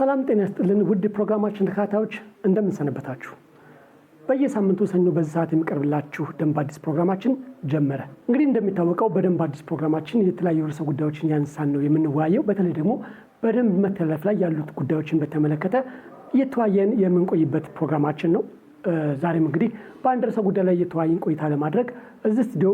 ሰላም ጤና ይስጥልን ውድ ፕሮግራማችን ተከታታዮች እንደምን ሰነበታችሁ? በየሳምንቱ ሰኞ በዚህ ሰዓት የሚቀርብላችሁ ደንብ አዲስ ፕሮግራማችን ጀመረ። እንግዲህ እንደሚታወቀው በደንብ አዲስ ፕሮግራማችን የተለያዩ ርዕሰ ጉዳዮችን ያነሳን ነው የምንወያየው። በተለይ ደግሞ በደንብ መተላለፍ ላይ ያሉት ጉዳዮችን በተመለከተ እየተወያየን የምንቆይበት ፕሮግራማችን ነው። ዛሬም እንግዲህ በአንድ ርዕሰ ጉዳይ ላይ እየተወያየን ቆይታ ለማድረግ እዚህ ስቱዲዮ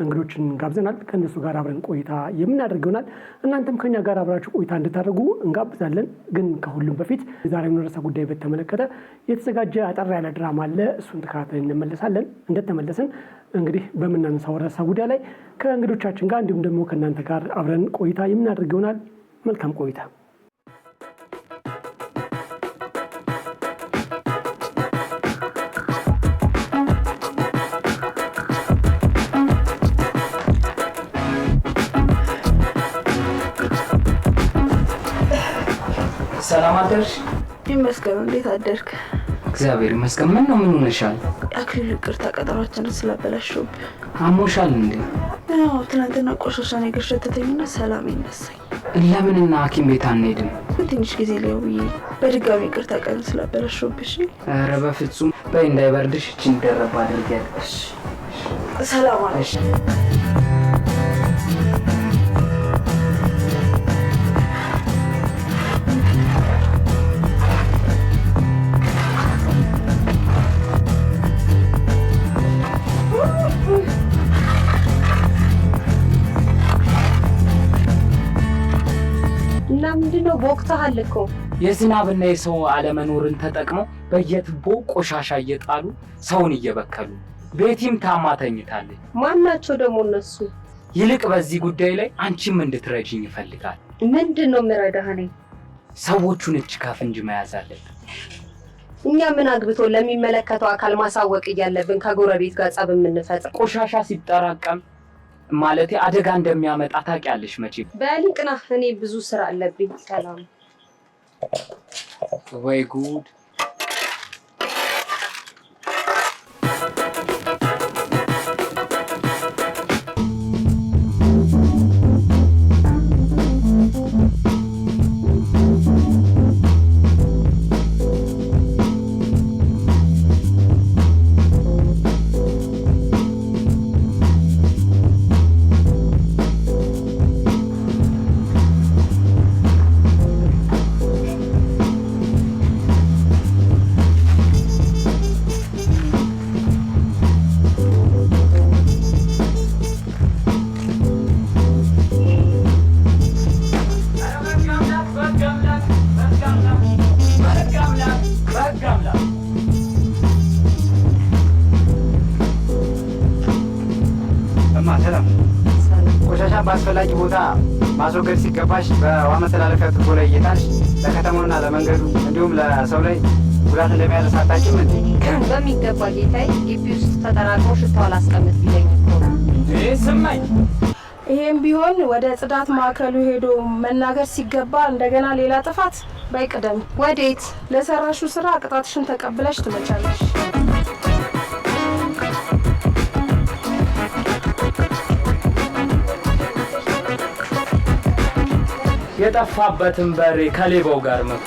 እንግዶችን ጋብዘናል። ከእነሱ ጋር አብረን ቆይታ የምናደርግ ይሆናል። እናንተም ከኛ ጋር አብራችሁ ቆይታ እንድታደርጉ እንጋብዛለን። ግን ከሁሉም በፊት የዛሬውን ርዕሰ ጉዳይ በተመለከተ የተዘጋጀ አጠር ያለ ድራማ አለ። እሱን ተከታትለን እንመለሳለን። እንደተመለስን እንግዲህ በምናነሳው ርዕሰ ጉዳይ ላይ ከእንግዶቻችን ጋር እንዲሁም ደግሞ ከእናንተ ጋር አብረን ቆይታ የምናደርግ ይሆናል። መልካም ቆይታ። ሰላም አደርሽ? ይመስገን። እንዴት አደርክ? እግዚአብሔር ይመስገን። ምን ነው ምን ሆነሻል? አክሊሉ ይቅርታ ቀጠሯችንን ስላበላሽውብ። አሞሻል እንዴ? ያው ትናንትና ቆሻሻ ነገር ሸተተኝና ሰላም ይነሳኝ። ለምንና ሐኪም ቤት አንሄድም? ትንሽ ጊዜ ሊያው ብዬ በድጋሚ ይቅርታ ቀን ስላበላሽውብሽ። ኧረ በፍጹም በይ፣ እንዳይበርድሽ እቺን ደረባ አድርጊያለሽ። ሰላም አለሽ? እና ምንድነው ቦክተሃል እኮ። የዝናብና የሰው አለመኖርን ተጠቅመው በየትቦ ቆሻሻ እየጣሉ ሰውን እየበከሉ፣ ቤቲም ታማ ተኝታለች። ማናቸው ደግሞ እነሱ? ይልቅ በዚህ ጉዳይ ላይ አንቺም እንድትረጂኝ ይፈልጋል። ምንድነው የምረዳህ? እኔ ሰዎቹን እጅ ከፍንጅ መያዝ አለብን። እኛ ምን አግብቶ ለሚመለከተው አካል ማሳወቅ እያለብን ከጎረቤት ጋር ጸብ የምንፈጥር? ቆሻሻ ሲጠራቀም ማለት አደጋ እንደሚያመጣ ታውቂያለሽ መቼም። በሊቅና እኔ ብዙ ስራ አለብኝ። ሰላም። ወይ ጉድ! በአስፈላጊ ቦታ ማስወገድ ሲገባሽ በውሃ መተላለፊያ ቱቦ ላይ እየጣልሽ ለከተማውና ለመንገዱ እንዲሁም ለሰው ላይ ጉዳት እንደሚያደርስ አታውቂም እንዴ? በሚገባ ጌታዬ። ግቢ ውስጥ ተጠራቅሞ ሽታው አላስቀምጥ ቢለኝ እኮ ነው። ስማኝ፣ ይሄም ቢሆን ወደ ጽዳት ማዕከሉ ሄዶ መናገር ሲገባ እንደገና ሌላ ጥፋት። በይቅደም። ወዴት? ለሰራሹ ስራ ቅጣትሽን ተቀብለሽ ትመጫለሽ። የጠፋበትን በሬ ከሌባው ጋር መጥቶ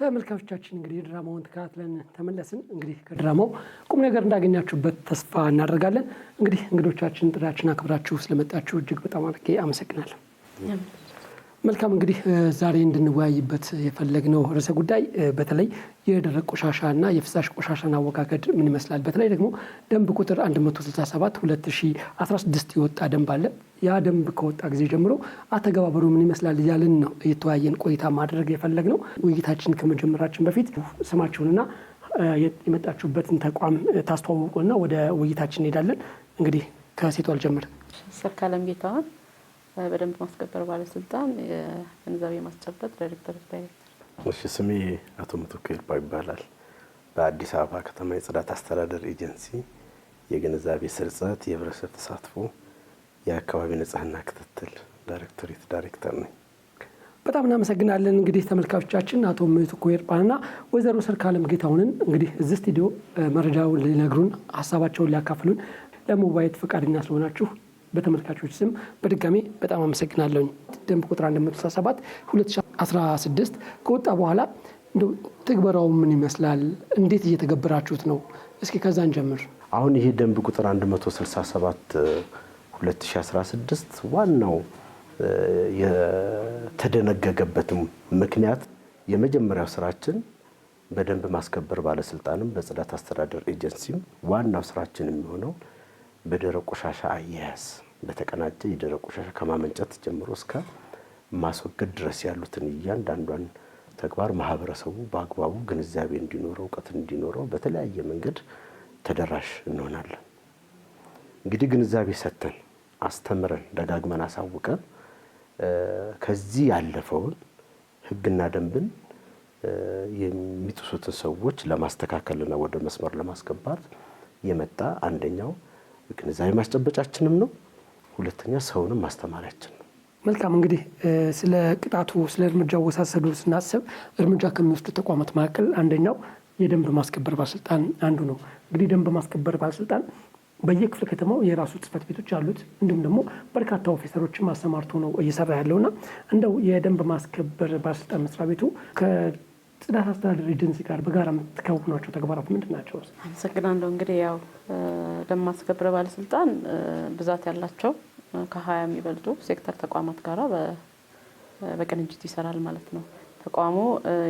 ተመልካቾቻችን እንግዲህ ድራማውን ተከታትለን ተመለስን። እንግዲህ ከድራማው ቁም ነገር እንዳገኛችሁበት ተስፋ እናደርጋለን። እንግዲህ እንግዶቻችን ጥሪያችንን አክብራችሁ ስለመጣችሁ እጅግ በጣም አድርጌ አመሰግናለሁ። መልካም። እንግዲህ ዛሬ እንድንወያይበት የፈለግነው ርዕሰ ጉዳይ በተለይ የደረቅ ቆሻሻና የፍሳሽ ቆሻሻን አወጋገድ ምን ይመስላል፣ በተለይ ደግሞ ደንብ ቁጥር 167 2016 የወጣ ደንብ አለ። ያ ደንብ ከወጣ ጊዜ ጀምሮ አተገባበሩ ምን ይመስላል እያልን ነው እየተወያየን ቆይታ ማድረግ የፈለግነው። ውይይታችን ከመጀመራችን በፊት ስማችሁንና የመጣችሁበትን ተቋም ታስተዋውቁና ወደ ውይይታችን እንሄዳለን። እንግዲህ ከሴቷ አልጀምር። ሰርካለም ጌታሁን በደንብ ማስከበር ባለስልጣን የግንዛቤ ማስጨበጥ ዳይሬክተር ዳይሬክተር። እሺ ስሜ አቶ ምትኩ ይርባ ይባላል። በአዲስ አበባ ከተማ የጽዳት አስተዳደር ኤጀንሲ የግንዛቤ ስርጸት የህብረተሰብ ተሳትፎ የአካባቢ ንጽህና ክትትል ዳይሬክቶሬት ዳይሬክተር ነኝ። በጣም እናመሰግናለን። እንግዲህ ተመልካቾቻችን አቶ ምትኩ ይርባና ወይዘሮ ሰርካለም ጌታሁንን እንግዲህ እዚህ ስቱዲዮ መረጃውን ሊነግሩን ሀሳባቸውን ሊያካፍሉን ለመወያየት ፈቃደኛ ስለሆናችሁ በተመልካቾች ስም በድጋሚ በጣም አመሰግናለሁ። ደንብ ቁጥር 167 2016 ከወጣ በኋላ እንደው ትግበራው ምን ይመስላል? እንዴት እየተገበራችሁት ነው? እስኪ ከዛን ጀምር። አሁን ይሄ ደንብ ቁጥር 167 2016 ዋናው የተደነገገበትም ምክንያት የመጀመሪያው ስራችን በደንብ ማስከበር ባለስልጣንም በጽዳት አስተዳደር ኤጀንሲም ዋናው ስራችን የሚሆነው በደረቅ ቆሻሻ አያያዝ በተቀናጀ የደረቅ ቆሻሻ ከማመንጨት ጀምሮ እስከ ማስወገድ ድረስ ያሉትን እያንዳንዷን ተግባር ማህበረሰቡ በአግባቡ ግንዛቤ እንዲኖረው እውቀት እንዲኖረው በተለያየ መንገድ ተደራሽ እንሆናለን። እንግዲህ ግንዛቤ ሰጥተን አስተምረን ደጋግመን አሳውቀን ከዚህ ያለፈውን ህግና ደንብን የሚጥሱትን ሰዎች ለማስተካከልና ወደ መስመር ለማስገባት የመጣ አንደኛው ግንዛቤ ማስጨበጫችንም ነው። ሁለተኛ ሰውንም ማስተማሪያችን ነው። መልካም እንግዲህ ስለ ቅጣቱ ስለ እርምጃው ወሳሰዱ ስናስብ እርምጃ ከሚወስዱ ተቋማት መካከል አንደኛው የደንብ ማስከበር ባለስልጣን አንዱ ነው። እንግዲህ ደንብ ማስከበር ባለስልጣን በየክፍለ ከተማው የራሱ ጽህፈት ቤቶች አሉት። እንዲሁም ደግሞ በርካታ ኦፊሰሮችን አሰማርቶ ነው እየሰራ ያለውና እንደው የደንብ ማስከበር ባለስልጣን መስሪያ ቤቱ ከጽዳት አስተዳደር ኤጀንሲ ጋር በጋራ የምትከውኗቸው ተግባራት ምንድን ናቸው? አመሰግናለሁ። እንግዲህ ያው ደንብ ማስከበር ባለስልጣን ብዛት ያላቸው ከ20 የሚበልጡ ሴክተር ተቋማት ጋራ በቅንጅት ይሰራል ማለት ነው። ተቋሙ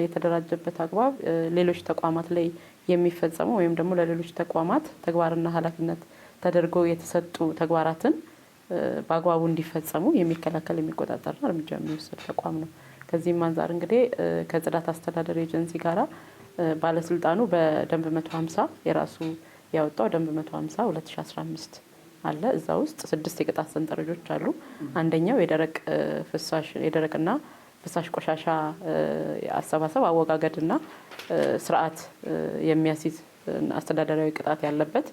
የተደራጀበት አግባብ ሌሎች ተቋማት ላይ የሚፈጸሙ ወይም ደግሞ ለሌሎች ተቋማት ተግባርና ኃላፊነት ተደርጎ የተሰጡ ተግባራትን በአግባቡ እንዲፈጸሙ የሚከላከል የሚቆጣጠርና እርምጃ የሚወስድ ተቋም ነው። ከዚህም አንፃር እንግዲህ ከጽዳት አስተዳደር ኤጀንሲ ጋራ ባለስልጣኑ በደንብ 150 የራሱ ያወጣው ደንብ 150 2015 አለ። እዛ ውስጥ 6 የቅጣት ሰንጠረዦች አሉ። አንደኛው የደረቅና ፍሳሽ ቆሻሻ አሰባሰብ አወጋገድና ስርዓት የሚያስይዝ አስተዳደራዊ ቅጣት ያለበት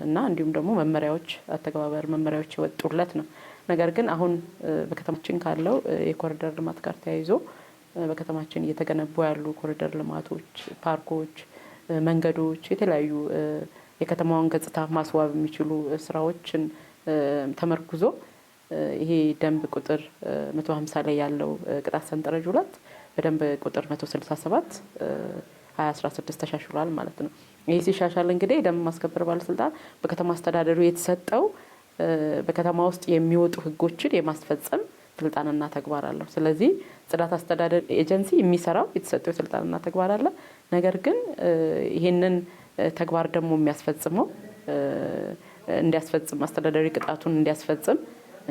እና እንዲሁም ደግሞ መመሪያዎች አተገባበር መመሪያዎች የወጡለት ነው። ነገር ግን አሁን በከተማችን ካለው የኮሪደር ልማት ጋር ተያይዞ በከተማችን እየተገነቡ ያሉ ኮሪደር ልማቶች፣ ፓርኮች፣ መንገዶች፣ የተለያዩ የከተማዋን ገጽታ ማስዋብ የሚችሉ ስራዎችን ተመርኩዞ ይሄ ደንብ ቁጥር 150 ላይ ያለው ቅጣት ሰንጠረዥ 2 በደንብ ቁጥር 167 2016 ተሻሽሏል ማለት ነው። ይሄ ሲሻሻል እንግዲህ ደንብ ማስከበር ባለስልጣን በከተማ አስተዳደሩ የተሰጠው በከተማ ውስጥ የሚወጡ ህጎችን የማስፈጸም ስልጣንና ተግባር አለው። ስለዚህ ጽዳት አስተዳደር ኤጀንሲ የሚሰራው የተሰጠው ስልጣንና ተግባር አለ። ነገር ግን ይሄንን ተግባር ደግሞ የሚያስፈጽመው እንዲያስፈጽም አስተዳደሪ ቅጣቱን እንዲያስፈጽም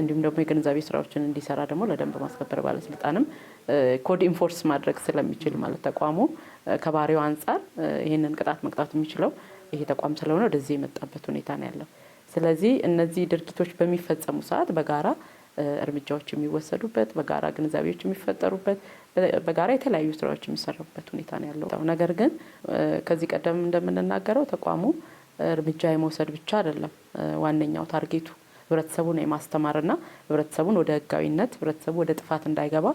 እንዲሁም ደግሞ የግንዛቤ ስራዎችን እንዲሰራ ደግሞ ለደንብ ማስከበር ባለስልጣንም ኮድ ኢንፎርስ ማድረግ ስለሚችል ማለት ተቋሙ ከባህሪው አንፃር ይሄንን ቅጣት መቅጣት የሚችለው ይሄ ተቋም ስለሆነ ወደዚህ የመጣበት ሁኔታ ነው ያለው። ስለዚህ እነዚህ ድርጊቶች በሚፈጸሙ ሰዓት በጋራ እርምጃዎች የሚወሰዱበት፣ በጋራ ግንዛቤዎች የሚፈጠሩበት፣ በጋራ የተለያዩ ስራዎች የሚሰሩበት ሁኔታ ነው ያለው። ነገር ግን ከዚህ ቀደም እንደምንናገረው ተቋሙ እርምጃ የመውሰድ ብቻ አይደለም ዋነኛው ታርጌቱ ህብረተሰቡን የማስተማርና ህብረተሰቡን ወደ ህጋዊነት ህብረተሰቡ ወደ ጥፋት እንዳይገባ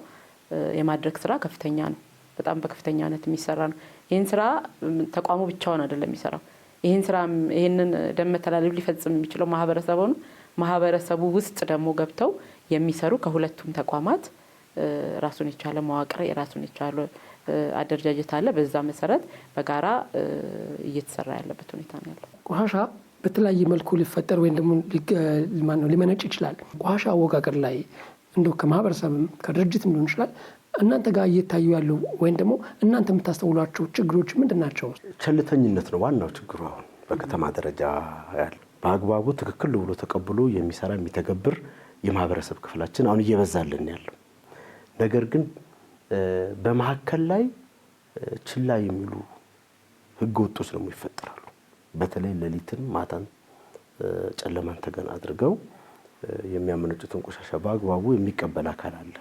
የማድረግ ስራ ከፍተኛ ነው። በጣም በከፍተኛነት የሚሰራ ነው። ይህን ስራ ተቋሙ ብቻውን አይደለም የሚሰራው። ይህንን ደንብ መተላለፍ ሊፈጽም የሚችለው ማህበረሰቡ ውስጥ ደግሞ ገብተው የሚሰሩ ከሁለቱም ተቋማት ራሱን የቻለ መዋቅር የራሱን የቻለ አደረጃጀት አለ። በዛ መሰረት በጋራ እየተሰራ ያለበት ሁኔታ ነው ያለው። ቆሻሻ በተለያየ መልኩ ሊፈጠር ወይም ደግሞ ሊመነጭ ይችላል። ቆሻሻ አወጋገድ ላይ እንደው ከማህበረሰብም ከድርጅትም ሊሆን ይችላል እናንተ ጋር እየታዩ ያለው ወይም ደግሞ እናንተ የምታስተውሏቸው ችግሮች ምንድን ናቸው? ቸልተኝነት ነው ዋናው ችግሩ። አሁን በከተማ ደረጃ ያለው በአግባቡ ትክክል ብሎ ተቀብሎ የሚሰራ የሚተገብር የማህበረሰብ ክፍላችን አሁን እየበዛልን ያለው ነገር ግን በመሀከል ላይ ችላ የሚሉ ህገ ወጦች ደግሞ ይፈጠራሉ። በተለይ ሌሊትን ማታን ጨለማን ተገን አድርገው የሚያመነጩትን ቆሻሻ በአግባቡ የሚቀበል አካል አለ።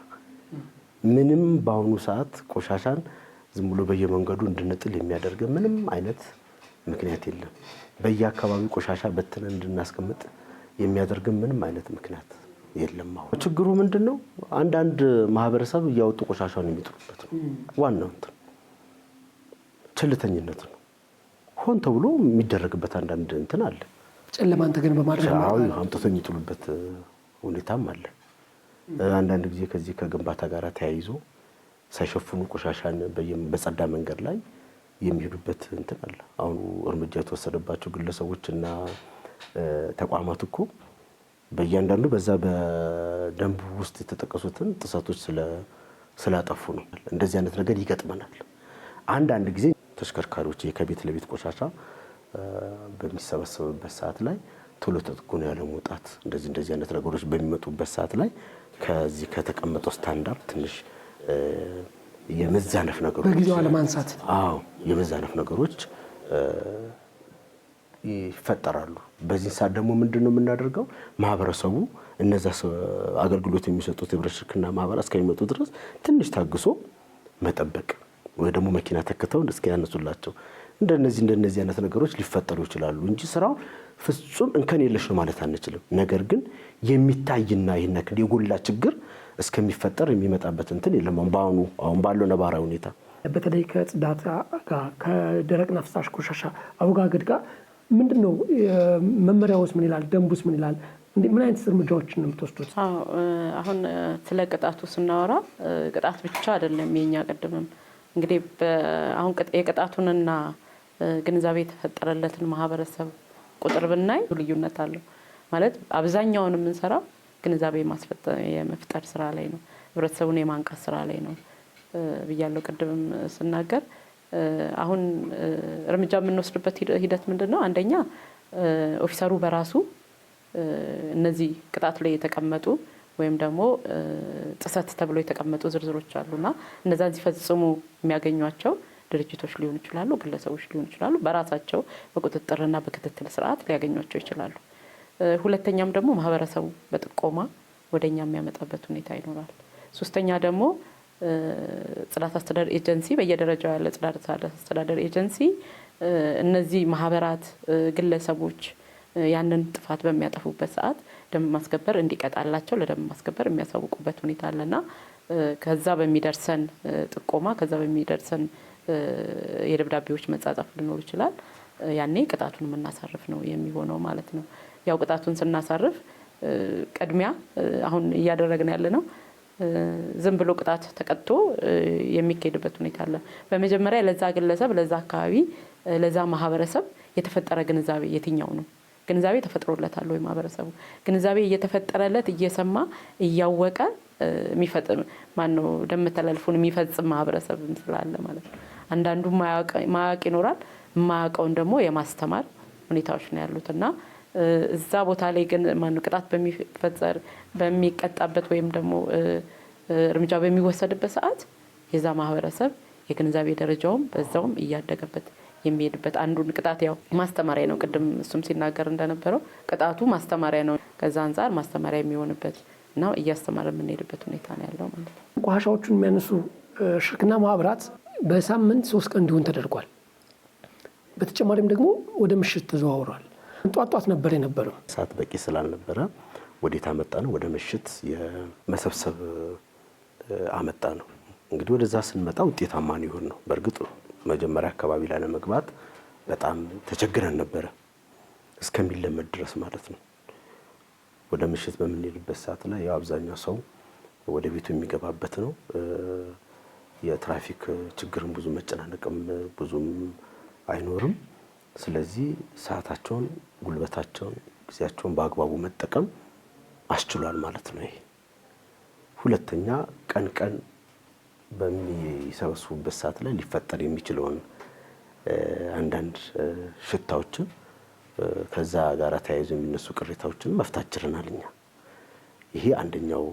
ምንም በአሁኑ ሰዓት ቆሻሻን ዝም ብሎ በየመንገዱ እንድንጥል የሚያደርግ ምንም አይነት ምክንያት የለም። በየአካባቢው ቆሻሻ በትነን እንድናስቀምጥ የሚያደርግ ምንም አይነት ምክንያት የለም። አሁን ችግሩ ምንድነው? አንዳንድ ማህበረሰብ እያወጡ ቆሻሻውን የሚጥሉበት ነው። ዋናው ቸልተኝነት ነው። ሆን ተብሎ የሚደረግበት አንዳንድ እንትን አለ። ጨለማን ተገን በማድረግ አምጥተው የሚጥሉበት ሁኔታም አለ። አንዳንድ ጊዜ ከዚህ ከግንባታ ጋር ተያይዞ ሳይሸፍኑ ቆሻሻን በጸዳ መንገድ ላይ የሚሄዱበት እንትን አለ። አሁን እርምጃ የተወሰደባቸው ግለሰቦችና ተቋማት እኮ በእያንዳንዱ በዛ በደንብ ውስጥ የተጠቀሱትን ጥሰቶች ስላጠፉ ነው። እንደዚህ አይነት ነገር ይገጥመናል። አንዳንድ ጊዜ ተሽከርካሪዎች ከቤት ለቤት ቆሻሻ በሚሰበሰብበት ሰዓት ላይ ቶሎ ተጠግኖ ያለ መውጣት እንደዚህ አይነት ነገሮች በሚመጡበት ሰዓት ላይ ከዚህ ከተቀመጠው ስታንዳርድ ትንሽ የመዛነፍ ነገሮች በጊዜው አለማንሳት የመዛነፍ ነገሮች ይፈጠራሉ። በዚህ ሰዓት ደግሞ ምንድነው የምናደርገው? ማህበረሰቡ እነዛ አገልግሎት የሚሰጡት የህብረት ሽርክና ማህበራት እስከሚመጡ ድረስ ትንሽ ታግሶ መጠበቅ ወይ ደግሞ መኪና ተከተው እስኪያነሱላቸው እንደነዚህ አይነት ነገሮች ሊፈጠሩ ይችላሉ እንጂ ስራው ፍጹም እንከን የለሽ ነው ማለት አንችልም። ነገር ግን የሚታይና ይሄን ያክል የጎላ ችግር እስከሚፈጠር የሚመጣበት እንትን የለም። አሁን ባለው ነባራዊ ሁኔታ በተለይ ከጽዳት ጋር ከደረቅና ፍሳሽ ቆሻሻ አወጋገድ ጋር ምንድነው መመሪያውስ ምን ይላል? ደንቡስ ምን ይላል? ምን አይነት እርምጃዎችን ነው የምትወስዱት? አሁን ስለ ቅጣቱ ስናወራ ቅጣት ብቻ አይደለም የኛ ቀደምም እንግዲህ አሁን የቅጣቱንና ግንዛቤ የተፈጠረለትን ማህበረሰብ ቁጥር ብናይ ልዩነት አለው። ማለት አብዛኛውን የምንሰራው ግንዛቤ የመፍጠር ስራ ላይ ነው፣ ህብረተሰቡን የማንቃት ስራ ላይ ነው ብያለሁ ቅድምም ስናገር። አሁን እርምጃ የምንወስድበት ሂደት ምንድነው? አንደኛ ኦፊሰሩ በራሱ እነዚህ ቅጣት ላይ የተቀመጡ ወይም ደግሞ ጥሰት ተብሎ የተቀመጡ ዝርዝሮች አሉና እነዛን ሲፈጽሙ የሚያገኟቸው ድርጅቶች ሊሆኑ ይችላሉ፣ ግለሰቦች ሊሆኑ ይችላሉ። በራሳቸው በቁጥጥርና በክትትል ስርዓት ሊያገኟቸው ይችላሉ። ሁለተኛም ደግሞ ማህበረሰቡ በጥቆማ ወደኛ የሚያመጣበት ሁኔታ ይኖራል። ሶስተኛ ደግሞ ጽዳት አስተዳደር ኤጀንሲ በየደረጃው ያለ ጽዳት አስተዳደር ኤጀንሲ እነዚህ ማህበራት፣ ግለሰቦች ያንን ጥፋት በሚያጠፉበት ሰዓት ደንብ ማስከበር እንዲቀጣላቸው ለደንብ ማስከበር የሚያሳውቁበት ሁኔታ አለና ከዛ በሚደርሰን ጥቆማ ከዛ በሚደርሰን የደብዳቤዎች መጻጻፍ ሊኖር ይችላል። ያኔ ቅጣቱን የምናሳርፍ ነው የሚሆነው ማለት ነው። ያው ቅጣቱን ስናሳርፍ ቅድሚያ አሁን እያደረግን ያለ ነው ዝም ብሎ ቅጣት ተቀጥቶ የሚካሄድበት ሁኔታ አለ። በመጀመሪያ ለዛ ግለሰብ፣ ለዛ አካባቢ፣ ለዛ ማህበረሰብ የተፈጠረ ግንዛቤ የትኛው ነው? ግንዛቤ ተፈጥሮለታል ወይ? ማህበረሰቡ ግንዛቤ እየተፈጠረለት እየሰማ እያወቀ የሚፈጽም ማነው ደም ተላልፎን የሚፈጽም ማህበረሰብም ስላለ ማለት ነው። አንዳንዱ ማያውቅ ይኖራል። የማያውቀውን ደግሞ የማስተማር ሁኔታዎች ነው ያሉትና እዛ ቦታ ላይ ግን ማነው ቅጣት በሚቀጣበት ወይም ደግሞ እርምጃ በሚወሰድበት ሰዓት የዛ ማህበረሰብ የግንዛቤ ደረጃውም በዛውም እያደገበት የሚሄድበት አንዱን ቅጣት ያው ማስተማሪያ ነው። ቅድም እሱም ሲናገር እንደነበረው ቅጣቱ ማስተማሪያ ነው። ከዛ አንፃር ማስተማሪያ የሚሆንበት እና እያስተማረ የምንሄድበት ሁኔታ ነው ያለው ማለት ነው። ቆሻሻዎቹን የሚያነሱ ሽርክና ማህበራት በሳምንት 3 ቀን እንዲሆን ተደርጓል። በተጨማሪም ደግሞ ወደ ምሽት ተዘዋውሯል። ጧት ነበር የነበረው። ሰዓት በቂ ስላልነበረ ወዴት አመጣ ነው? ወደ ምሽት የመሰብሰብ አመጣ ነው። እንግዲህ ወደዛ ስንመጣ ውጤታማ ነው ይሆን ነው። በእርግጥ መጀመሪያ አካባቢ ላይ ለመግባት በጣም ተቸግረን ነበረ እስከሚለመድ ድረስ ማለት ነው። ወደ ምሽት በምንሄድበት ሰዓት ላይ ያው አብዛኛው ሰው ወደ ቤቱ የሚገባበት ነው። የትራፊክ ችግርም ብዙ መጨናነቅም ብዙም አይኖርም። ስለዚህ ሰዓታቸውን፣ ጉልበታቸውን፣ ጊዜያቸውን በአግባቡ መጠቀም አስችሏል ማለት ነው። ይሄ ሁለተኛ ቀን በሚሰበስቡበት ሰዓት ላይ ሊፈጠር የሚችለውን አንዳንድ ሽታዎችን ከዛ ጋር ተያይዞ የሚነሱ ቅሬታዎችን መፍታት ችለናል እኛ። ይሄ አንደኛው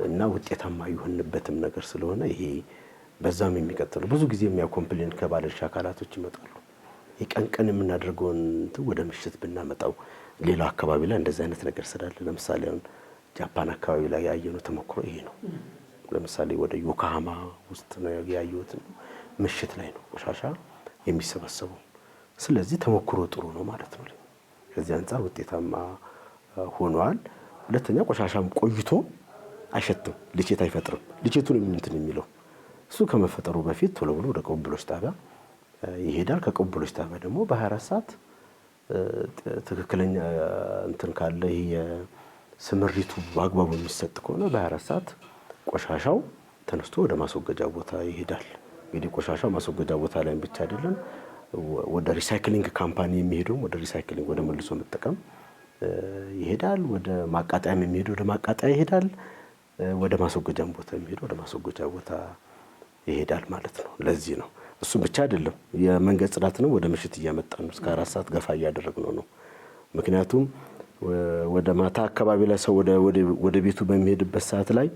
እና ውጤታማ የሆንበትም ነገር ስለሆነ ይሄ በዛም የሚቀጥለው ብዙ ጊዜ የሚያኮምፕሌን ከባለድርሻ አካላቶች ይመጣሉ። ቀን የምናደርገውን ወደ ምሽት ብናመጣው ሌላው አካባቢ ላይ እንደዛ አይነት ነገር ስላለ ለምሳሌ አሁን ጃፓን አካባቢ ላይ ያየነው ተሞክሮ ይሄ ነው። ለምሳሌ ወደ ዮካሃማ ውስጥ ነው ያየሁት። ምሽት ላይ ነው ቆሻሻ የሚሰበሰበው። ስለዚህ ተሞክሮ ጥሩ ነው ማለት ነው። ከዚህ አንፃር ውጤታማ ሆኗል። ሁለተኛ ቆሻሻም ቆይቶ አይሸትም፣ ልኬት አይፈጥርም። ልኬቱን እንትን የሚለው እሱ ከመፈጠሩ በፊት ቶሎ ብሎ ወደ ቅብብሎች ጣቢያ ይሄዳል። ከቅብብሎች ጣቢያ ደግሞ በ24 ሰዓት ትክክለኛ እንትን ካለ ይሄ ስምሪቱ በአግባቡ የሚሰጥ ከሆነ በ24 ሰዓት ቆሻሻው ተነስቶ ወደ ማስወገጃ ቦታ ይሄዳል። እንግዲህ ቆሻሻው ማስወገጃ ቦታ ላይ ብቻ አይደለም፣ ወደ ሪሳይክሊንግ ካምፓኒ የሚሄደው ወደ ሪሳይክሊንግ ወደ መልሶ መጠቀም ይሄዳል። ወደ ማቃጠያም የሚሄደው ወደ ማቃጠያ ይሄዳል። ወደ ማስወገጃም ቦታ የሚሄደው ወደ ማስወገጃ ቦታ ይሄዳል ማለት ነው። ለዚህ ነው እሱ ብቻ አይደለም፣ የመንገድ ጽዳትንም ወደ ምሽት እያመጣን ነው። እስከ 4 ሰዓት ገፋ እያደረግነው ነው። ምክንያቱም ወደ ማታ አካባቢ ላይ ሰው ወደ ቤቱ በሚሄድበት ሰዓት ላይ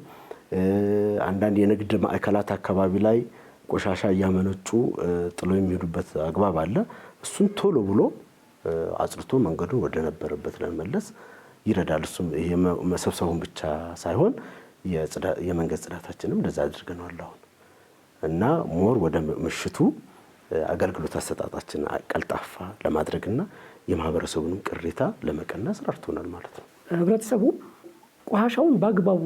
አንዳንድ የንግድ ማዕከላት አካባቢ ላይ ቆሻሻ እያመነጩ ጥሎ የሚሄዱበት አግባብ አለ። እሱን ቶሎ ብሎ አጽድቶ መንገዱን ወደ ነበረበት ለመመለስ ይረዳል። እሱም ይሄ መሰብሰቡን ብቻ ሳይሆን የመንገድ ጽዳታችንም እንደዛ አድርገናል አሁን እና ሞር ወደ ምሽቱ አገልግሎት አሰጣጣችን ቀልጣፋ ለማድረግና የማህበረሰቡንም ቅሬታ ለመቀነስ ረድቶናል ማለት ነው። ህብረተሰቡ ቆሻሻውን በአግባቡ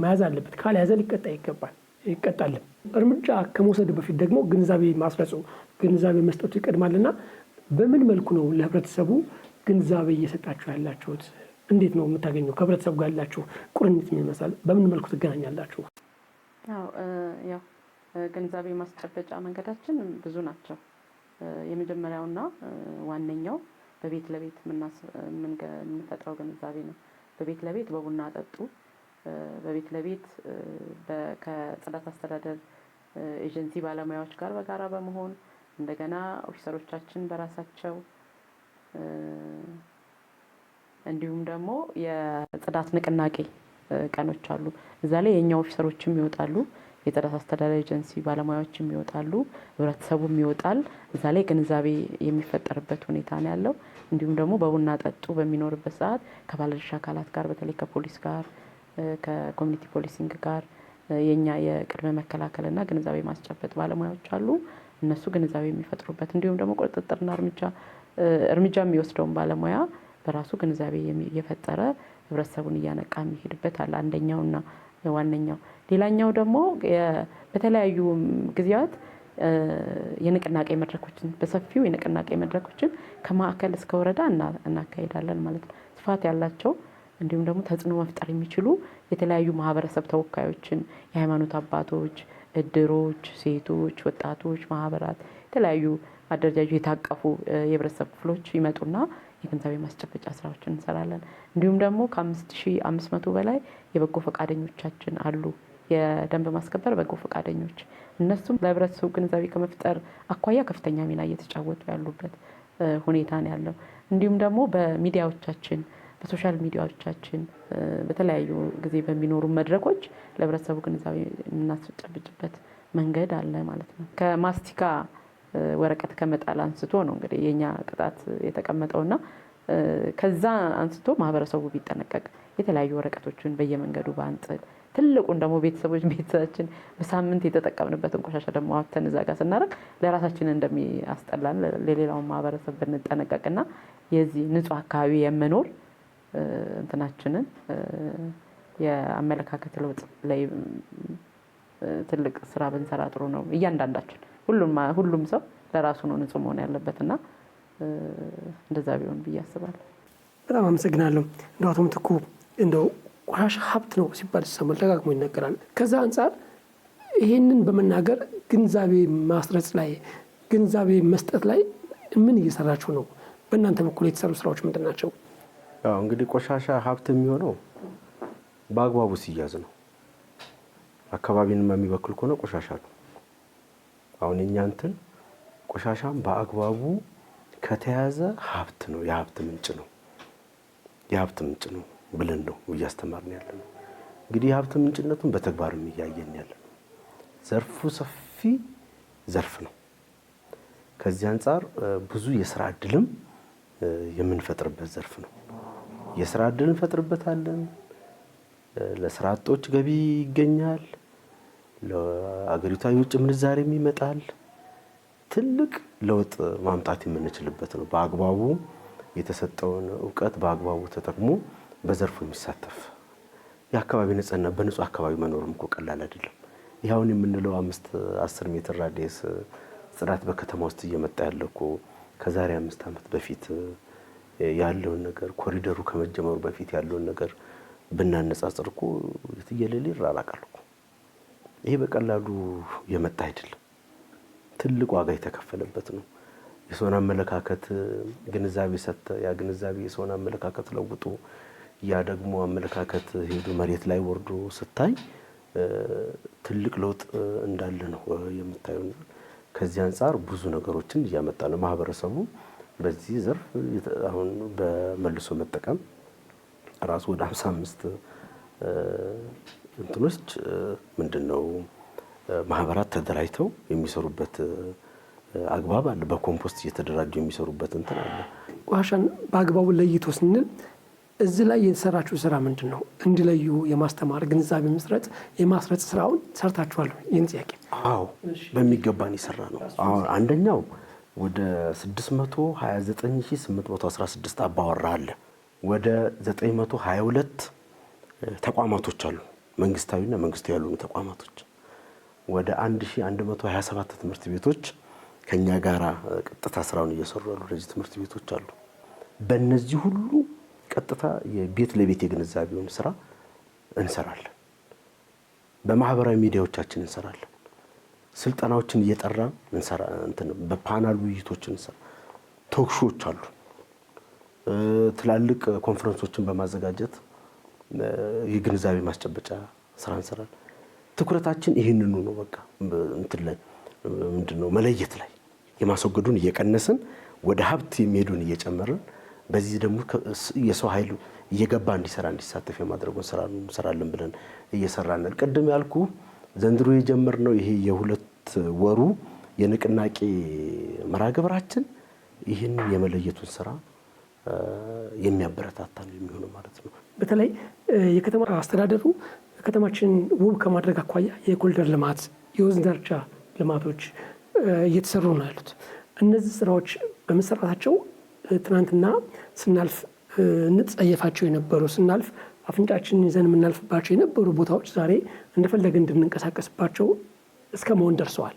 መያዝ አለበት። ካልያዘ ሊቀጣ ይቀጣል። እርምጃ ከመውሰድ በፊት ደግሞ ግንዛቤ ማስረጹ ግንዛቤ መስጠቱ ይቀድማልና በምን መልኩ ነው ለህብረተሰቡ ግንዛቤ እየሰጣችሁ ያላችሁት? እንዴት ነው የምታገኘው? ከህብረተሰቡ ጋር ያላችሁ ቁርኝት ይመስላል? በምን መልኩ ትገናኛላችሁ? ያው ግንዛቤ ማስጨበጫ መንገዳችን ብዙ ናቸው። የመጀመሪያውና ዋነኛው በቤት ለቤት የምንፈጥረው ግንዛቤ ነው። በቤት ለቤት በቡና ጠጡ፣ በቤት ለቤት ከጽዳት አስተዳደር ኤጀንሲ ባለሙያዎች ጋር በጋራ በመሆን እንደገና ኦፊሰሮቻችን በራሳቸው እንዲሁም ደግሞ የጽዳት ንቅናቄ ቀኖች አሉ። እዛ ላይ የኛ ኦፊሰሮችም ይወጣሉ፣ የጽዳት አስተዳደር ኤጀንሲ ባለሙያዎችም ይወጣሉ፣ ህብረተሰቡም ይወጣል። እዛ ላይ ግንዛቤ የሚፈጠርበት ሁኔታ ነው ያለው። እንዲሁም ደግሞ በቡና ጠጡ በሚኖርበት ሰዓት ከባለድርሻ አካላት ጋር በተለይ ከፖሊስ ጋር ከኮሚኒቲ ፖሊሲንግ ጋር የኛ የቅድመ መከላከልና ግንዛቤ ማስጨበጥ ባለሙያዎች አሉ። እነሱ ግንዛቤ የሚፈጥሩበት እንዲሁም ደግሞ ቁጥጥርና እርምጃ የሚወስደውን ባለሙያ በራሱ ግንዛቤ እየፈጠረ ህብረተሰቡን እያነቃ የሚሄድበት አለ። አንደኛውና ዋነኛው። ሌላኛው ደግሞ በተለያዩ ጊዜያት የንቅናቄ መድረኮችን በሰፊው የንቅናቄ መድረኮችን ከማዕከል እስከ ወረዳ እናካሄዳለን ማለት ነው። ስፋት ያላቸው እንዲሁም ደግሞ ተጽዕኖ መፍጠር የሚችሉ የተለያዩ ማህበረሰብ ተወካዮችን፣ የሃይማኖት አባቶች፣ እድሮች፣ ሴቶች፣ ወጣቶች ማህበራት፣ የተለያዩ አደረጃጆች የታቀፉ የህብረተሰብ ክፍሎች ይመጡና የግንዛቤ ማስጨበጫ ስራዎችን እንሰራለን። እንዲሁም ደግሞ ከ5500 በላይ የበጎ ፈቃደኞቻችን አሉ። የደንብ ማስከበር በጎ ፈቃደኞች እነሱም ለህብረተሰቡ ግንዛቤ ከመፍጠር አኳያ ከፍተኛ ሚና እየተጫወቱ ያሉበት ሁኔታ ነው ያለው። እንዲሁም ደግሞ በሚዲያዎቻችን በሶሻል ሚዲያዎቻችን በተለያዩ ጊዜ በሚኖሩ መድረኮች ለህብረተሰቡ ግንዛቤ የምናስጨብጭበት መንገድ አለ ማለት ነው። ከማስቲካ ወረቀት ከመጣል አንስቶ ነው እንግዲህ የኛ ቅጣት የተቀመጠውና ከዛ አንስቶ ማህበረሰቡ ቢጠነቀቅ የተለያዩ ወረቀቶችን በየመንገዱ ባንጥል፣ ትልቁን ደግሞ ቤተሰባችን በሳምንት የተጠቀምንበትን ቆሻሻ ደግሞ አውጥተን እዛ ጋር ስናደርግ ለራሳችን እንደሚያስጠላን ለሌላውን ማህበረሰብ ብንጠነቀቅና የዚህ ንጹህ አካባቢ የመኖር እንትናችንን የአመለካከት ለውጥ ላይ ትልቅ ስራ ብንሰራ ጥሩ ነው። እያንዳንዳችን ሁሉም ሰው ለራሱ ነው ንጹህ መሆን ያለበትና እንደዛ ቢሆን ብዬ አስባለሁ። በጣም አመሰግናለሁ። እንደው አቶ ምትኩ እንደው ቆሻሻ ሀብት ነው ሲባል ሰማል ደጋግሞ ይነገራል። ከዛ አንጻር ይሄንን በመናገር ግንዛቤ ማስረጽ ላይ ግንዛቤ መስጠት ላይ ምን እየሰራችሁ ነው? በእናንተ በኩል የተሰሩ ስራዎች ምንድን ናቸው? ያው እንግዲህ ቆሻሻ ሀብት የሚሆነው በአግባቡ ሲያዝ ነው። አካባቢንም የሚበክል ከሆነ ቆሻሻ ነው። አሁን እኛ እንትን ቆሻሻም በአግባቡ ከተያዘ ሀብት ነው፣ የሀብት ምንጭ ነው ብለን ነው እያስተማርን ያለ ነው። እንግዲህ የሀብት ምንጭነቱን በተግባርም እያየን ያለ ነው። ዘርፉ ሰፊ ዘርፍ ነው። ከዚህ አንጻር ብዙ የስራ እድልም የምንፈጥርበት ዘርፍ ነው። የስራ እድል እንፈጥርበታለን። ለስራ አጦች ገቢ ይገኛል። ለአገሪቷ የውጭ ምንዛሬም ይመጣል። ትልቅ ለውጥ ማምጣት የምንችልበት ነው። በአግባቡ የተሰጠውን እውቀት በአግባቡ ተጠቅሞ በዘርፉ የሚሳተፍ የአካባቢ ንጽህና በንጹህ አካባቢ መኖርም እኮ ቀላል አይደለም። ይኸውን የምንለው 5-10 ሜትር ራዲየስ ጽዳት በከተማ ውስጥ እየመጣ ያለ እኮ ከዛሬ 5 ዓመት በፊት ያለውን ነገር ኮሪደሩ ከመጀመሩ በፊት ያለውን ነገር ብናነጻጽር እኮ የትየለሌ ይራራቃል እኮ። ይሄ በቀላሉ የመጣ አይደለም። ትልቅ ዋጋ የተከፈለበት ነው። የሰውን አመለካከት ግንዛቤ ሰጥተ ያ ግንዛቤ የሰውን አመለካከት ለውጦ ያ ደግሞ አመለካከት ሄዶ መሬት ላይ ወርዶ ስታይ ትልቅ ለውጥ እንዳለ ነው የምታየው። ከዚህ አንፃር ብዙ ነገሮችን እያመጣ ነው ማህበረሰቡ በዚህ ዘርፍ። አሁን በመልሶ መጠቀም ራሱ ወደ 55 እንትኖች ምንድነው ማህበራት ተደራጅተው የሚሰሩበት አግባብ አለ። በኮምፖስት እየተደራጁ የሚሰሩበት እንትን አለ። ቆሻሻን በአግባቡ ለይቶ ስንል እዚህ ላይ የተሰራችው ስራ ምንድን ነው? እንዲለዩ የማስተማር ግንዛቤ መስረጽ የማስረጽ ስራውን ሰርታችኋል? ይህን ጥያቄ አዎ በሚገባን የሰራ ነው። አሁን አንደኛው ወደ 629816 አባወራ አለ። ወደ 922 ተቋማቶች አሉ፣ መንግስታዊና መንግስታዊ ያልሆኑ ተቋማቶች። ወደ 1127 ትምህርት ቤቶች ከኛ ጋራ ቀጥታ ስራውን እየሰሩ ያሉ እነዚህ ትምህርት ቤቶች አሉ። በእነዚህ ሁሉ ቀጥታ የቤት ለቤት የግንዛቤውን ስራ እንሰራለን። በማህበራዊ ሚዲያዎቻችን እንሰራለን። ስልጠናዎችን እየጠራ እንሰራ በፓናል ውይይቶችን እንሰራ። ቶክሾዎች አሉ። ትላልቅ ኮንፈረንሶችን በማዘጋጀት የግንዛቤ ማስጨበጫ ስራ እንሰራለን። ትኩረታችን ይህንኑ ነው። በቃ እንትን ላይ ምንድነው መለየት ላይ የማስወገዱን እየቀነስን ወደ ሀብት የሚሄዱን እየጨመርን በዚህ ደግሞ የሰው ኃይሉ እየገባ እንዲሰራ እንዲሳተፍ የማድረጉን ስራ እንሰራለን ብለን እየሰራን። ቅድም ያልኩ ዘንድሮ የጀመርነው ይሄ የ2 ወሩ የንቅናቄ መርሃ ግብራችን ይህን የመለየቱን ስራ የሚያበረታታ ነው የሚሆነው ማለት ነው። በተለይ የከተማ አስተዳደሩ ከተማችንን ውብ ከማድረግ አኳያ የኮሪደር ልማት፣ የወንዝ ዳርቻ ልማቶች እየተሰሩ ነው ያሉት። እነዚህ ስራዎች በመሰራታቸው ትናንትና ስናልፍ እንጸየፋቸው የነበሩ ስናልፍ አፍንጫችንን ይዘን የምናልፍባቸው የነበሩ ቦታዎች ዛሬ እንደፈለገ እንድንንቀሳቀስባቸው እስከ መሆን ደርሰዋል።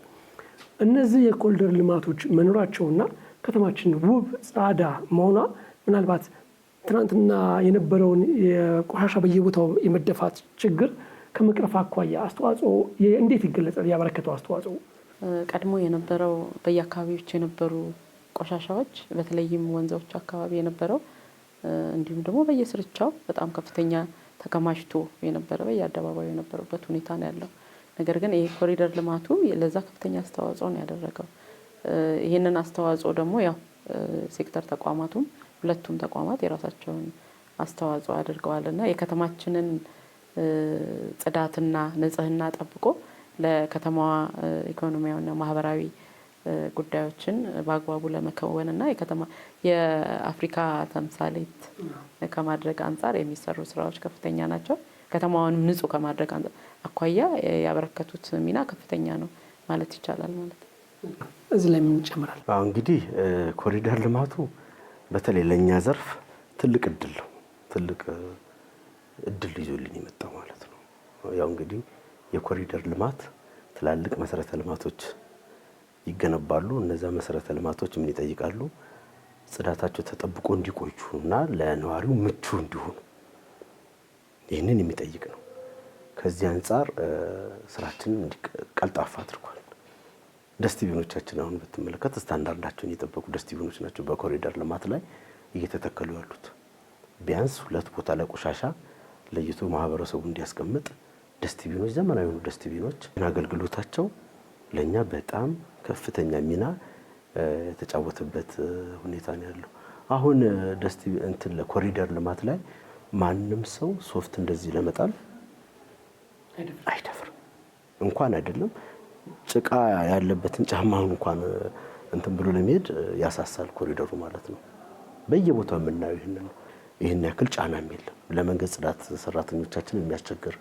እነዚህ የኮሪደር ልማቶች መኖራቸውና ከተማችን ውብ ጻዳ መሆኗ ምናልባት ትናንትና የነበረውን የቆሻሻ በየቦታው የመደፋት ችግር ከመቅረፍ አኳያ አስተዋጽኦ እንዴት ይገለጻል? ያበረከተው አስተዋጽኦ ቀድሞ የነበረው በየአካባቢዎች የነበሩ ቆሻሻዎች በተለይም ወንዞች አካባቢ የነበረው እንዲሁም ደግሞ በየስርቻው በጣም ከፍተኛ ተከማችቶ የነበረ በየአደባባዩ የነበረበት ሁኔታ ነው ያለው። ነገር ግን ይሄ ኮሪደር ልማቱ ለዛ ከፍተኛ አስተዋጽኦ ነው ያደረገው። ይህንን አስተዋጽኦ ደግሞ ያው ሴክተር ተቋማቱም ሁለቱም ተቋማት የራሳቸውን አስተዋጽኦ አድርገዋልና የከተማችንን ጽዳትና ንጽህና ጠብቆ ለከተማዋ ኢኮኖሚያዊና ማህበራዊ ጉዳዮችን በአግባቡ ለመከወንና የአፍሪካ ተምሳሌት ከማድረግ አንጻር የሚሰሩ ስራዎች ከፍተኛ ናቸው። ከተማዋንም ንጹህ ከማድረግ አኳያ ያበረከቱት ሚና ከፍተኛ ነው ማለት ይቻላል ማለት ነው። እዚህ ላይ ምን ይጨምራል? እንግዲህ ኮሪደር ልማቱ በተለይ ለኛ ዘርፍ ትልቅ እድል ነው። ትልቅ እድል ይዞልን የመጣው ማለት ነው። ያው እንግዲህ የኮሪደር ልማት ትላልቅ መሰረተ ልማቶች ይገነባሉ። እነዛ መሰረተ ልማቶች ምን ይጠይቃሉ? ጽዳታቸው ተጠብቆ እንዲቆዩ እና ለነዋሪው ምቹ እንዲሆኑ ይህንን የሚጠይቅ ነው። ከዚህ አንጻር ስራችንን ቀልጣፋ አድርጓል። ደስትቢኖቻችን አሁን ብትመለከት ስታንዳርዳቸውን የጠበቁ ደስትቢኖች ናቸው በኮሪደር ልማት ላይ እየተተከሉ ያሉት። ቢያንስ 2 ቦታ ላይ ቆሻሻ ለይቶ ማህበረሰቡ እንዲያስቀምጥ ደስትቢኖች፣ ዘመናዊ የሆኑ ደስትቢኖች አገልግሎታቸው ለኛ በጣም ከፍተኛ ሚና የተጫወተበት ሁኔታ ነው ያለው። አሁን እንትን ለኮሪደር ልማት ላይ ማንም ሰው ሶፍት እንደዚህ ለመጣል አይደፍርም። እንኳን አይደለም ጭቃ ያለበትን ጫማውን እንኳን እንትን ብሎ ለመሄድ ያሳሳል ኮሪደሩ ማለት ነው። በየቦታው የምናየው ይህን ያክል ጫናም የለም። ለመንገድ ጽዳት ሰራተኞቻችን የሚያስቸግር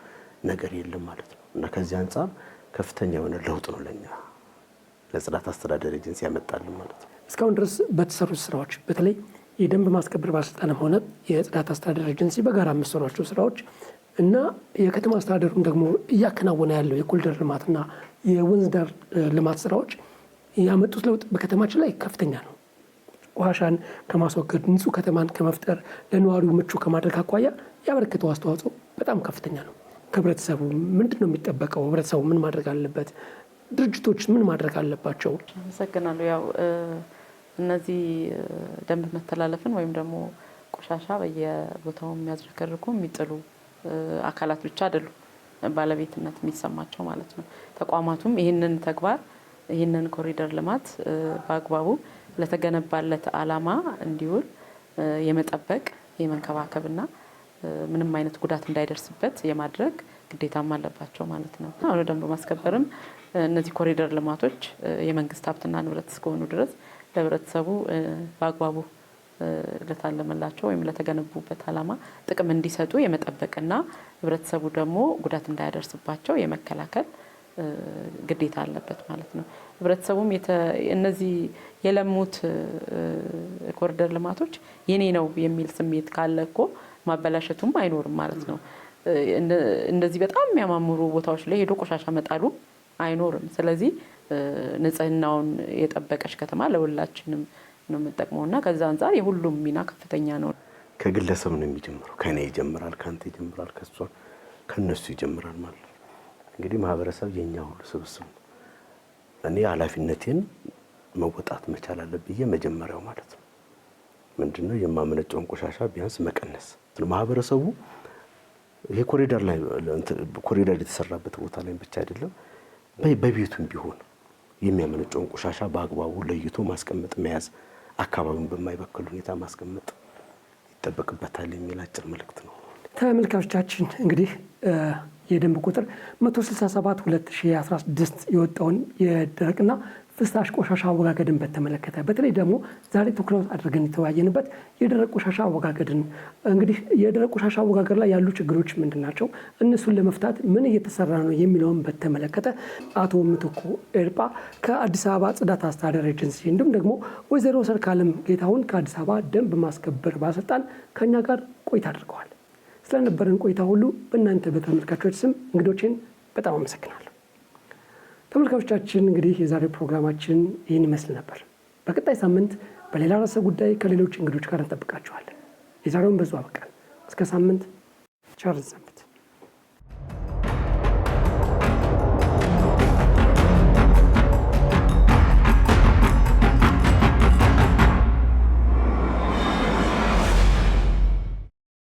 ነገር የለም ማለት ነው። እና ከዚህ አንጻር ከፍተኛ የሆነ ለውጥ ነው ለኛ ለጽዳት አስተዳደር ኤጀንሲ ያመጣልን ማለት ነው። እስካሁን ድረስ በተሰሩ ስራዎች በተለይ የደንብ ማስከበር ባለስልጣንም ሆነ የጽዳት አስተዳደር ኤጀንሲ በጋራ የሚሰሯቸው ስራዎች እና የከተማ አስተዳደሩም ደግሞ እያከናወነ ያለው የኮሪደር ልማትና የወንዝ ዳር ልማት ስራዎች ያመጡት ለውጥ በከተማችን ላይ ከፍተኛ ነው። ቆሻሻን ከማስወገድ ንጹህ ከተማን ከመፍጠር ለነዋሪው ምቹ ከማድረግ አኳያ ያበረከተው አስተዋጽኦ በጣም ከፍተኛ ነው። ከህብረተሰቡ ምንድን ነው የሚጠበቀው? ህብረተሰቡ ምን ማድረግ አለበት? ድርጅቶች ምን ማድረግ አለባቸው? አመሰግናለሁ። ያው እነዚህ ደንብ መተላለፍን ወይም ደግሞ ቆሻሻ በየቦታው የሚያዝረከርኩ የሚጥሉ አካላት ብቻ አይደሉም ባለቤትነት የሚሰማቸው ማለት ነው። ተቋማቱም ይህንን ተግባር ይህንን ኮሪደር ልማት በአግባቡ ለተገነባለት ዓላማ እንዲውል የመጠበቅ የመንከባከብና ምንም አይነት ጉዳት እንዳይደርስበት የማድረግ ግዴታም አለባቸው ማለት ነው። አሁን ደንብ ማስከበርም እነዚህ ኮሪደር ልማቶች የመንግስት ሀብትና ንብረት እስከሆኑ ድረስ ለህብረተሰቡ በአግባቡ ለታለመላቸው ወይም ለተገነቡበት ዓላማ ጥቅም እንዲሰጡ የመጠበቅና ህብረተሰቡ ደግሞ ጉዳት እንዳያደርስባቸው የመከላከል ግዴታ አለበት ማለት ነው። ህብረተሰቡም እነዚህ የለሙት ኮሪደር ልማቶች የኔ ነው የሚል ስሜት ካለ እኮ ማበላሸቱም አይኖርም ማለት ነው። እንደዚህ በጣም የሚያማምሩ ቦታዎች ላይ ሄዶ ቆሻሻ መጣሉ አይኖርም። ስለዚህ ንጽህናውን የጠበቀች ከተማ ለሁላችንም ነው የምንጠቅመውና ከዛ አንፃር የሁሉም ሚና ከፍተኛ ነው። ከግለሰብ ነው የሚጀምረው። ከኔ ይጀምራል፣ ካንተ ይጀምራል፣ ከነሱ ይጀምራል ማለት ነው። እንግዲህ ማህበረሰብ የኛ ሁሉ ስብስብ ነው። እኔ ኃላፊነቴን መወጣት መቻል አለብኝ መጀመሪያው ማለት ነው። ምንድነው የማመነጨውን ቆሻሻ ቢያንስ መቀነስ። ማህበረሰቡ ይሄ ኮሪደር የተሰራበት ቦታ ላይ ብቻ አይደለም በቤቱም ቢሆን የሚያመነጨውን ቆሻሻ በአግባቡ ለይቶ ማስቀመጥ፣ መያዝ፣ አካባቢውን በማይበክል ሁኔታ ማስቀመጥ ይጠበቅበታል የሚል አጭር መልእክት ነው። ተመልካቾቻችን እንግዲህ የደንብ ቁጥር 167/2016 የወጣውን የደረቅና ፍሳሽ ቆሻሻ አወጋገድን በተመለከተ በተለይ ደግሞ ዛሬ ትኩረት አድርገን የተወያየንበት የደረቅ ቆሻሻ አወጋገድን እንግዲህ የደረቅ ቆሻሻ አወጋገድ ላይ ያሉ ችግሮች ምንድን ናቸው፣ እነሱን ለመፍታት ምን እየተሰራ ነው የሚለውን በተመለከተ አቶ ምትኩ ኤርጳ ከአዲስ አበባ ጽዳት አስተዳደር ኤጀንሲ እንዲሁም ደግሞ ወይዘሮ ሰርካለም ጌታሁን ከአዲስ አበባ ደንብ ማስከበር ባለስልጣን ከኛ ጋር ቆይታ አድርገዋል። ስለነበረን ቆይታ ሁሉ በእናንተ በተመልካቾች ስም እንግዶችን በጣም አመሰግናለሁ። ተመልካቾቻችን እንግዲህ የዛሬው ፕሮግራማችን ይህን ይመስል ነበር። በቀጣይ ሳምንት በሌላ ርዕሰ ጉዳይ ከሌሎች እንግዶች ጋር እንጠብቃችኋለን። የዛሬውን በዙ አበቃን። እስከ ሳምንት ቸር እንሰንብት።